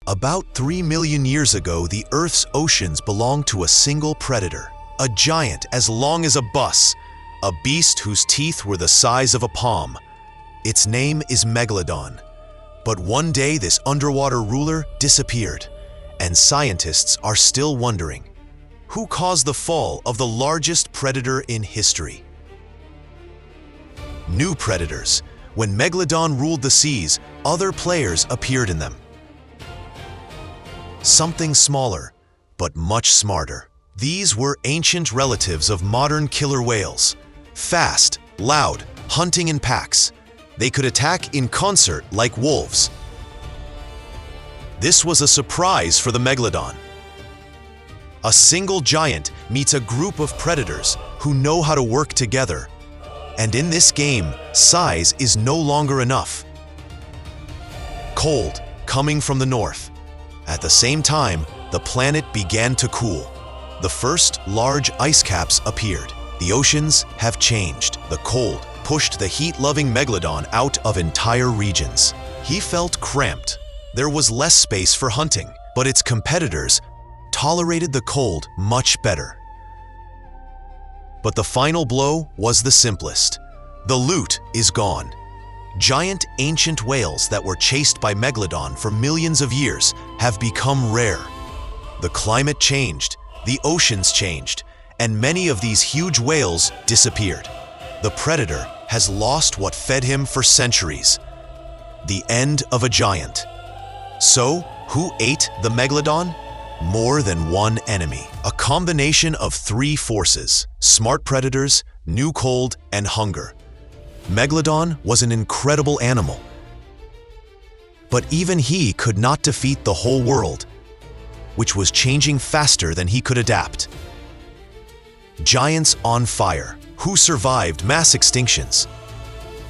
About 3 million years ago, the Earth's oceans belonged to a single predator, a giant as long as a bus, a beast whose teeth were the size of a palm. Its name is Megalodon. But one day this underwater ruler disappeared, and scientists are still wondering, who caused the fall of the largest predator in history? New predators. When Megalodon ruled the seas, other players appeared in them. Something smaller, but much smarter. These were ancient relatives of modern killer whales. Fast, loud, hunting in packs. They could attack in concert like wolves. This was a surprise for the Megalodon. A single giant meets a group of predators who know how to work together. And in this game, size is no longer enough. Cold, coming from the north. At the same time, the planet began to cool. The first large ice caps appeared. The oceans have changed. The cold pushed the heat-loving Megalodon out of entire regions. He felt cramped. There was less space for hunting, but its competitors tolerated the cold much better. But the final blow was the simplest. The loot is gone. Giant ancient whales that were chased by Megalodon for millions of years have become rare. The climate changed, the oceans changed, and many of these huge whales disappeared. The predator has lost what fed him for centuries. The end of a giant. So, who ate the Megalodon? More than one enemy. A combination of three forces: smart predators, new cold, and hunger. Megalodon was an incredible animal. But even he could not defeat the whole world, which was changing faster than he could adapt. Giants on fire. Who survived mass extinctions?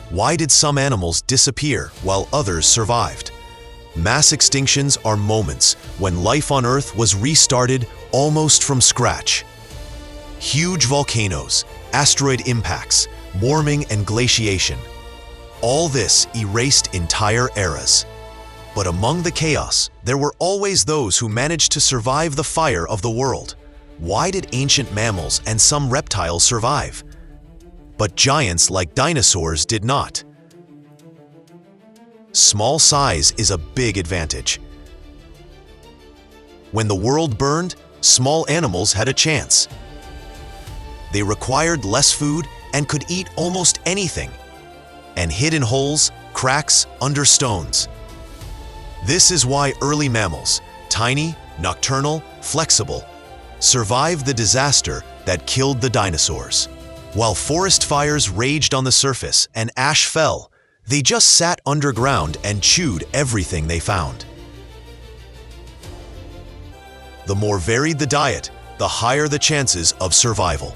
Why did some animals disappear while others survived? Mass extinctions are moments when life on Earth was restarted almost from scratch. Huge volcanoes, asteroid impacts, warming and glaciation. All this erased entire eras. But among the chaos, there were always those who managed to survive the fire of the world. Why did ancient mammals and some reptiles survive? But giants like dinosaurs did not. Small size is a big advantage. When the world burned, small animals had a chance. They required less food and could eat almost anything, and hid in holes, cracks, under stones. This is why early mammals, tiny, nocturnal, flexible, survived the disaster that killed the dinosaurs. While forest fires raged on the surface and ash fell, they just sat underground and chewed everything they found. The more varied the diet, the higher the chances of survival.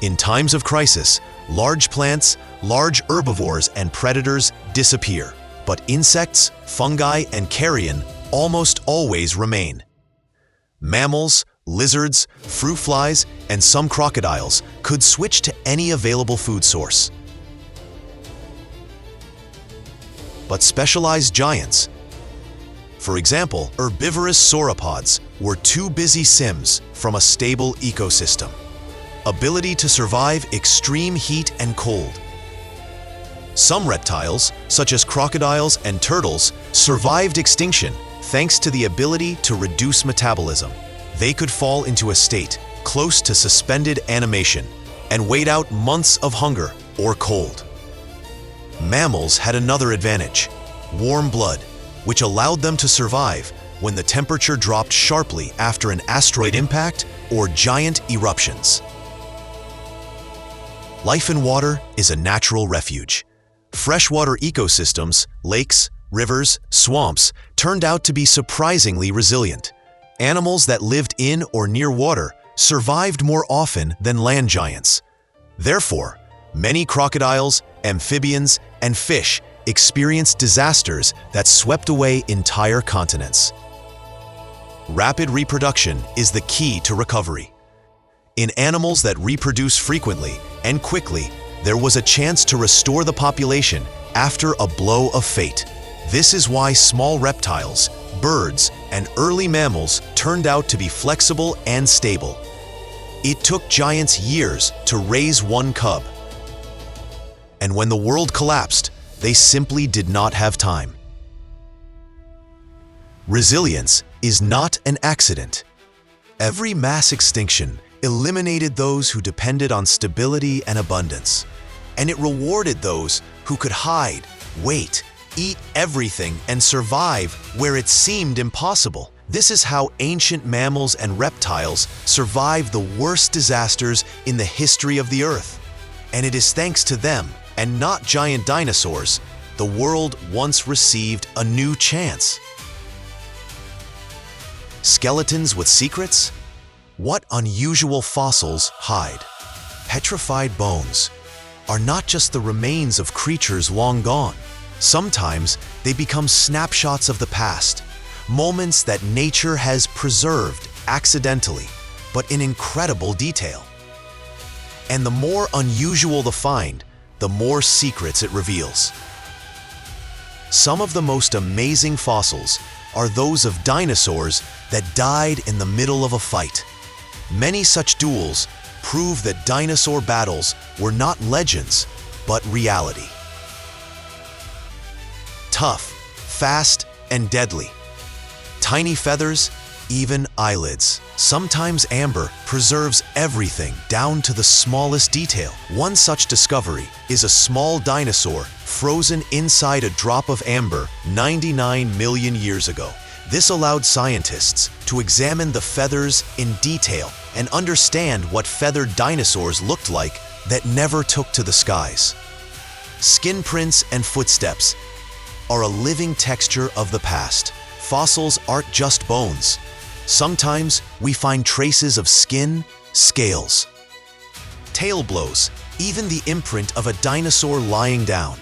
In times of crisis, large plants, large herbivores, and predators disappear, but insects, fungi, and carrion almost always remain. Mammals, lizards, fruit flies, and some crocodiles could switch to any available food source. But specialized giants, for example, herbivorous sauropods, were too busy sims from a stable ecosystem. Ability to survive extreme heat and cold. Some reptiles, such as crocodiles and turtles, survived extinction thanks to the ability to reduce metabolism. They could fall into a state close to suspended animation and wait out months of hunger or cold. Mammals had another advantage: warm blood, which allowed them to survive when the temperature dropped sharply after an asteroid impact or giant eruptions. Life in water is a natural refuge. Freshwater ecosystems, lakes, rivers, swamps, turned out to be surprisingly resilient. Animals that lived in or near water survived more often than land giants. Therefore, many crocodiles, amphibians, and fish experienced disasters that swept away entire continents. Rapid reproduction is the key to recovery. In animals that reproduce frequently and quickly, there was a chance to restore the population after a blow of fate. This is why small reptiles, birds, and early mammals turned out to be flexible and stable. It took giants years to raise one cub. And when the world collapsed, they simply did not have time. Resilience is not an accident. Every mass extinction eliminated those who depended on stability and abundance, and it rewarded those who could hide, wait, eat everything, and survive where it seemed impossible. This is how ancient mammals and reptiles survived the worst disasters in the history of the Earth. And it is thanks to them, and not giant dinosaurs, the world once received a new chance. Skeletons with secrets? What unusual fossils hide? Petrified bones are not just the remains of creatures long gone. Sometimes they become snapshots of the past, moments that nature has preserved accidentally, but in incredible detail. And the more unusual the find, the more secrets it reveals. Some of the most amazing fossils are those of dinosaurs that died in the middle of a fight. Many such duels prove that dinosaur battles were not legends, but reality. Tough, fast, and deadly. Tiny feathers, even eyelids. Sometimes amber preserves everything down to the smallest detail. One such discovery is a small dinosaur frozen inside a drop of amber 99 million years ago. This allowed scientists to examine the feathers in detail and understand what feathered dinosaurs looked like that never took to the skies. Skin prints and footsteps are a living texture of the past. Fossils aren't just bones. Sometimes we find traces of skin, scales, tail blows, even the imprint of a dinosaur lying down,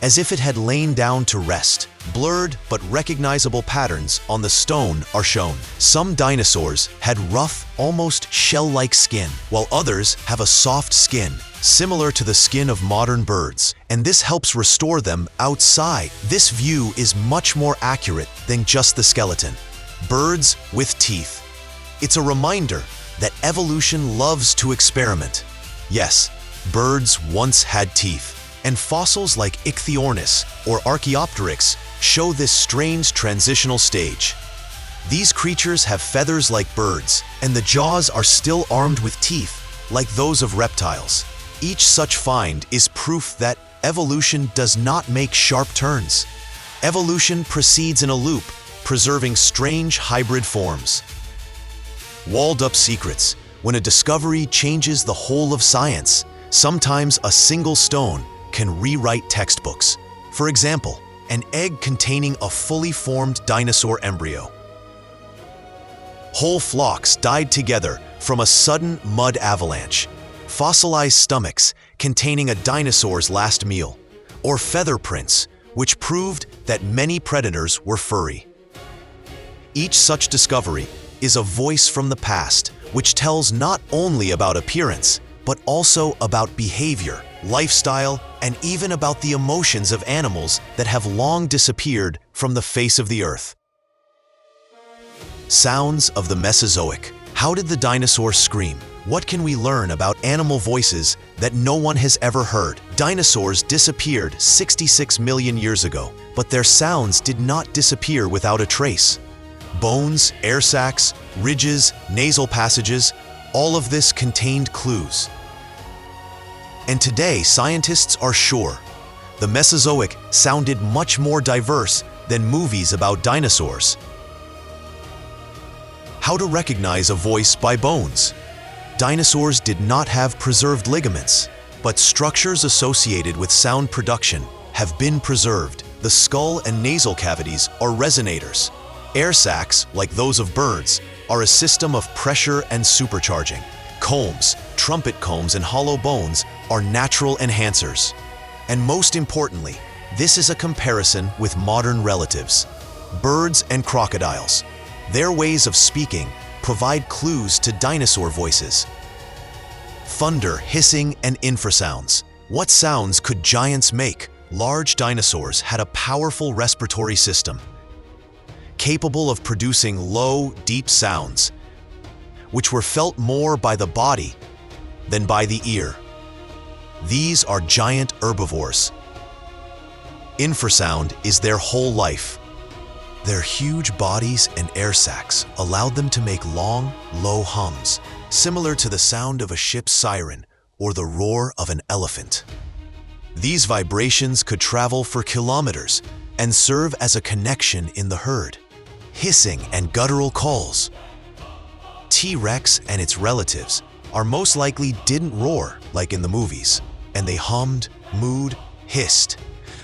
as if it had lain down to rest. Blurred but recognizable patterns on the stone are shown. Some dinosaurs had rough, almost shell-like skin, while others have a soft skin, similar to the skin of modern birds, and this helps restore them outside. This view is much more accurate than just the skeleton. Birds with teeth. It's a reminder that evolution loves to experiment. Yes, birds once had teeth, and fossils like Ichthyornis or Archaeopteryx show this strange transitional stage. These creatures have feathers like birds, and the jaws are still armed with teeth, like those of reptiles. Each such find is proof that evolution does not make sharp turns. Evolution proceeds in a loop, preserving strange hybrid forms. Walled-up secrets. When a discovery changes the whole of science, sometimes a single stone can rewrite textbooks. For example, an egg containing a fully formed dinosaur embryo. Whole flocks died together from a sudden mud avalanche. Fossilized stomachs containing a dinosaur's last meal. Or feather prints, which proved that many predators were furry. Each such discovery is a voice from the past, which tells not only about appearance, but also about behavior, lifestyle, and even about the emotions of animals that have long disappeared from the face of the earth. Sounds of the Mesozoic. How did the dinosaurs scream? What can we learn about animal voices that no one has ever heard? Dinosaurs disappeared 66 million years ago, but their sounds did not disappear without a trace. Bones, air sacs, ridges, nasal passages, all of this contained clues. And today, scientists are sure the Mesozoic sounded much more diverse than movies about dinosaurs. How to recognize a voice by bones? Dinosaurs did not have preserved ligaments, but structures associated with sound production have been preserved. The skull and nasal cavities are resonators. Air sacs, like those of birds, are a system of pressure and supercharging. Combs, trumpet combs, and hollow bones are natural enhancers. And most importantly, this is a comparison with modern relatives. Birds and crocodiles. Their ways of speaking provide clues to dinosaur voices. Thunder, hissing, and infrasounds. What sounds could giants make? large dinosaurs had a powerful respiratory system, capable of producing low, deep sounds, which were felt more by the body than by the ear. These are giant herbivores. Infrasound is their whole life. Their huge bodies and air sacs allowed them to make long, low hums, similar to the sound of a ship's siren or the roar of an elephant. These vibrations could travel for kilometers and serve as a connection in the herd. Hissing and guttural calls. T-Rex and its relatives are most likely didn't roar like in the movies, and they hummed, mooed, hissed.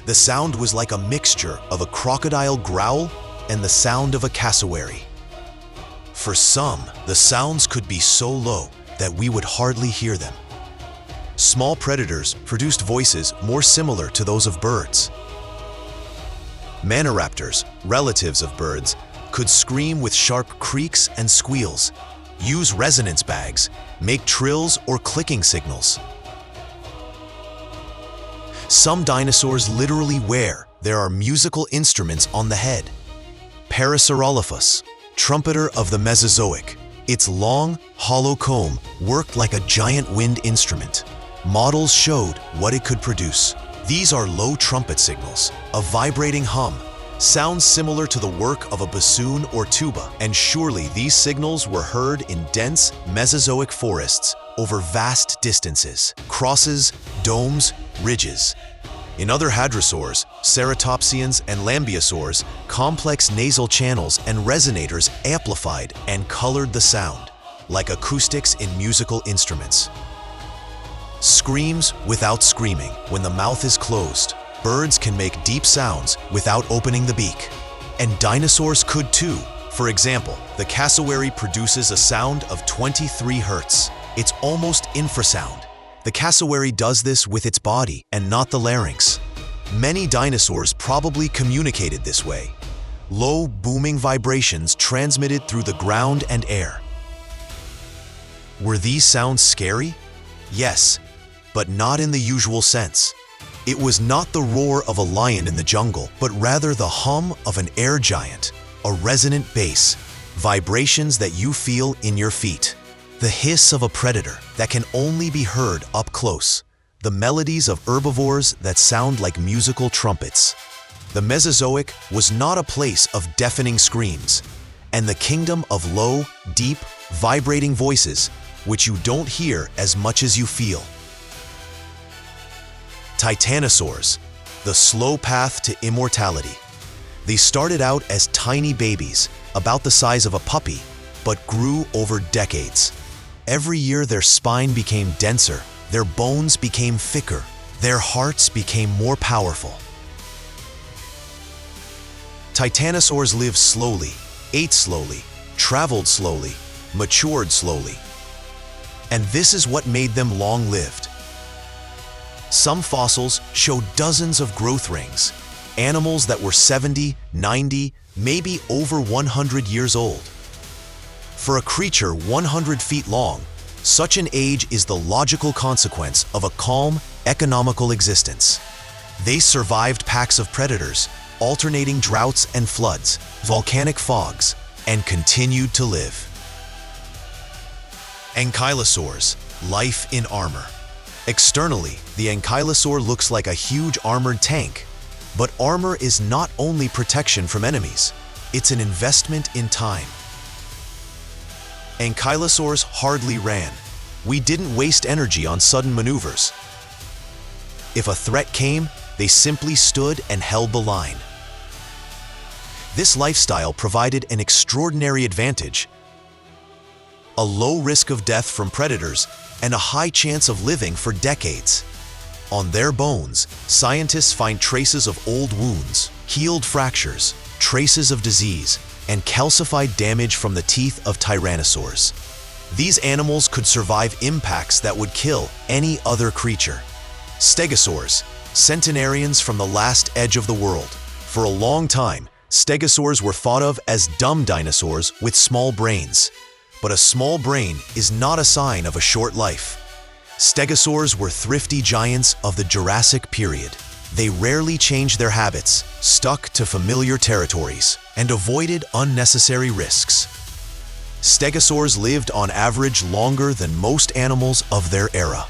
The sound was like a mixture of a crocodile growl and the sound of a cassowary. For some, the sounds could be so low that we would hardly hear them. Small predators produced voices more similar to those of birds. Maniraptors, relatives of birds, could scream with sharp creaks and squeals, use resonance bags, make trills or clicking signals. Some dinosaurs literally there are musical instruments on the head. Parasaurolophus, trumpeter of the Mesozoic. Its long, hollow comb worked like a giant wind instrument. Models showed what it could produce. These are low trumpet signals, a vibrating hum, sounds similar to the work of a bassoon or tuba, and surely these signals were heard in dense Mesozoic forests over vast distances, crosses, domes, ridges. In other hadrosaurs, ceratopsians and lambeosaurs, complex nasal channels and resonators amplified and colored the sound, like acoustics in musical instruments. Screams without screaming. When the mouth is closed, birds can make deep sounds without opening the beak. And dinosaurs could too. For example, the cassowary produces a sound of 23 hertz. It's almost infrasound. The cassowary does this with its body and not the larynx. Many dinosaurs probably communicated this way. Low, booming vibrations transmitted through the ground and air. Were these sounds scary? Yes, but not in the usual sense. It was not the roar of a lion in the jungle, but rather the hum of an air giant, a resonant bass, vibrations that you feel in your feet. The hiss of a predator that can only be heard up close. The melodies of herbivores that sound like musical trumpets. The Mesozoic was not a place of deafening screams, and the kingdom of low, deep, vibrating voices, which you don't hear as much as you feel. Titanosaurs, the slow path to immortality. They started out as tiny babies, about the size of a puppy, but grew over decades. Every year their spine became denser, their bones became thicker, their hearts became more powerful. Titanosaurs lived slowly, ate slowly, traveled slowly, matured slowly. And this is what made them long-lived. Some fossils show dozens of growth rings, animals that were 70, 90, maybe over 100 years old. For a creature 100 feet long, such an age is the logical consequence of a calm, economical existence. They survived packs of predators, alternating droughts and floods, volcanic fogs, and continued to live. Ankylosaurs, life in armor. Externally, the ankylosaur looks like a huge armored tank, but armor is not only protection from enemies, it's an investment in time. Ankylosaurs hardly ran. We didn't waste energy on sudden maneuvers. If a threat came, they simply stood and held the line. This lifestyle provided an extraordinary advantage: a low risk of death from predators and a high chance of living for decades. On their bones, scientists find traces of old wounds, healed fractures, traces of disease, and calcified damage from the teeth of tyrannosaurs. These animals could survive impacts that would kill any other creature. Stegosaurs, centenarians from the last edge of the world. For a long time, stegosaurs were thought of as dumb dinosaurs with small brains. But a small brain is not a sign of a short life. Stegosaurs were thrifty giants of the Jurassic period. They rarely changed their habits, stuck to familiar territories, and avoided unnecessary risks. Stegosaurs lived on average longer than most animals of their era.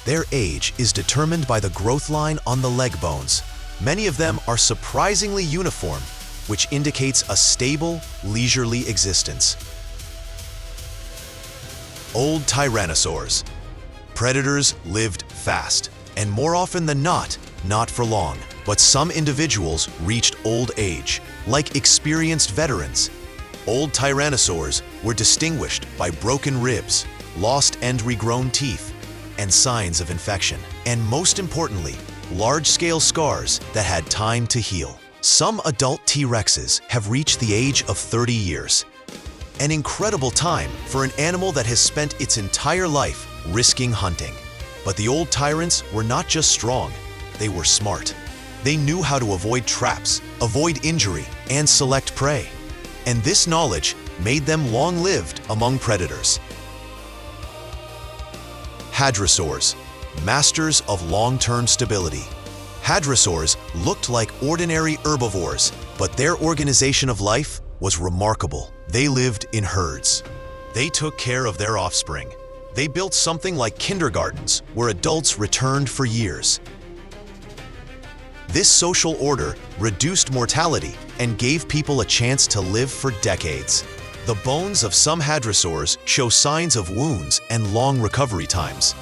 Their age is determined by the growth line on the leg bones. Many of them are surprisingly uniform, which indicates a stable, leisurely existence. Old tyrannosaurs. Predators lived fast, and more often than not for long. But some individuals reached old age, like experienced veterans. Old tyrannosaurs were distinguished by broken ribs, lost and regrown teeth, and signs of infection. And most importantly, large-scale scars that had time to heal. Some adult T-Rexes have reached the age of 30 years. An incredible time for an animal that has spent its entire life risking hunting. But the old tyrants were not just strong, they were smart. They knew how to avoid traps, avoid injury, and select prey. And this knowledge made them long-lived among predators. Hadrosaurs, masters of long-term stability. Hadrosaurs looked like ordinary herbivores, but their organization of life was remarkable. They lived in herds. They took care of their offspring. They built something like kindergartens where adults returned for years. This social order reduced mortality and gave people a chance to live for decades. The bones of some hadrosaurs show signs of wounds and long recovery times.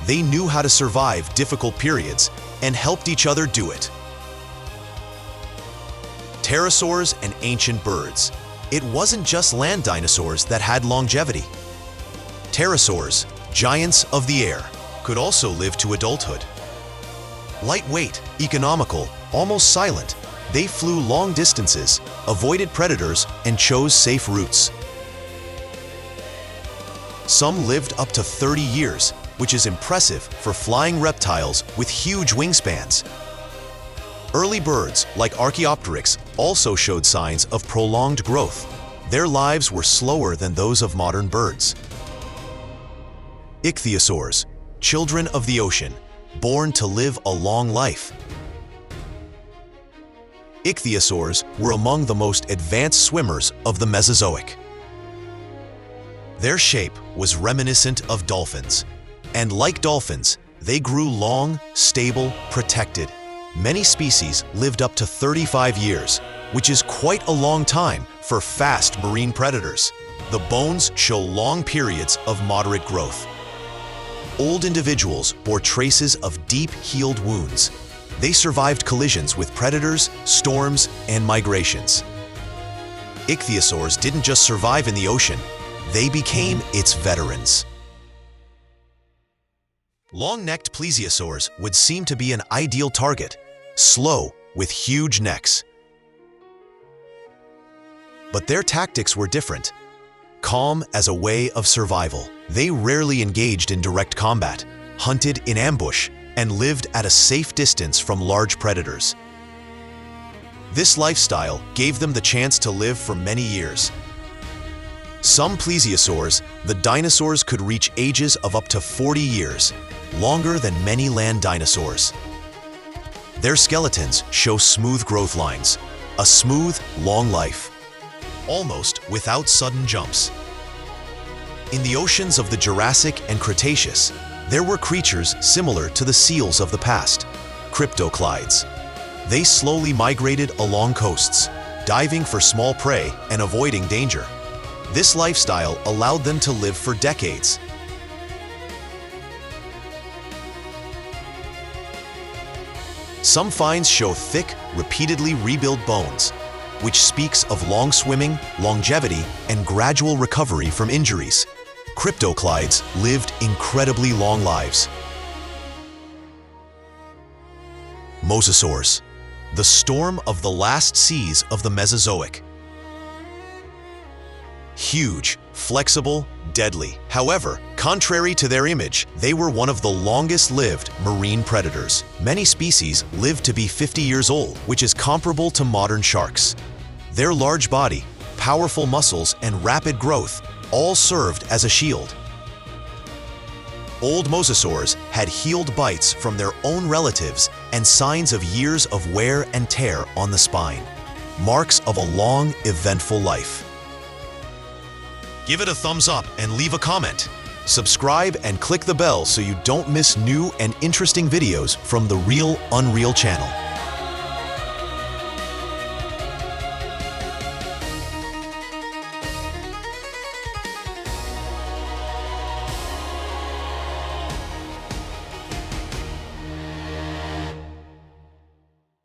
They knew how to survive difficult periods and helped each other do it. Pterosaurs and ancient birds. It wasn't just land dinosaurs that had longevity. Pterosaurs, giants of the air, could also live to adulthood. Lightweight, economical, almost silent, they flew long distances, avoided predators, and chose safe routes. Some lived up to 30 years, which is impressive for flying reptiles with huge wingspans. Early birds, like Archaeopteryx, also showed signs of prolonged growth. Their lives were slower than those of modern birds. Ichthyosaurs, children of the ocean, born to live a long life. Ichthyosaurs were among the most advanced swimmers of the Mesozoic. Their shape was reminiscent of dolphins, and like dolphins, they grew long, stable, protected. Many species lived up to 35 years, which is quite a long time for fast marine predators. The bones show long periods of moderate growth. Old individuals bore traces of deep healed wounds. They survived collisions with predators, storms, and migrations. Ichthyosaurs didn't just survive in the ocean, they became its veterans. Long-necked plesiosaurs would seem to be an ideal target, slow with huge necks. But their tactics were different. Calm as a way of survival. They rarely engaged in direct combat, hunted in ambush, and lived at a safe distance from large predators. This lifestyle gave them the chance to live for many years. Some plesiosaurs, the dinosaurs, could reach ages of up to 40 years, longer than many land dinosaurs. Their skeletons show smooth growth lines, a smooth, long life, almost without sudden jumps. In the oceans of the Jurassic and Cretaceous, there were creatures similar to the seals of the past, cryptoclides. They slowly migrated along coasts, diving for small prey and avoiding danger. This lifestyle allowed them to live for decades. Some finds show thick, repeatedly rebuilt bones, which speaks of long swimming, longevity, and gradual recovery from injuries. Cryptoclides lived incredibly long lives. Mosasaurs, the storm of the last seas of the Mesozoic. Huge, flexible, deadly. However, contrary to their image, they were one of the longest-lived marine predators. Many species lived to be 50 years old, which is comparable to modern sharks. Their large body, powerful muscles, and rapid growth all served as a shield. Old mosasaurs had healed bites from their own relatives and signs of years of wear and tear on the spine. Marks of a long, eventful life. Give it a thumbs up and leave a comment. Subscribe and click the bell so you don't miss new and interesting videos from the Real Unreal channel.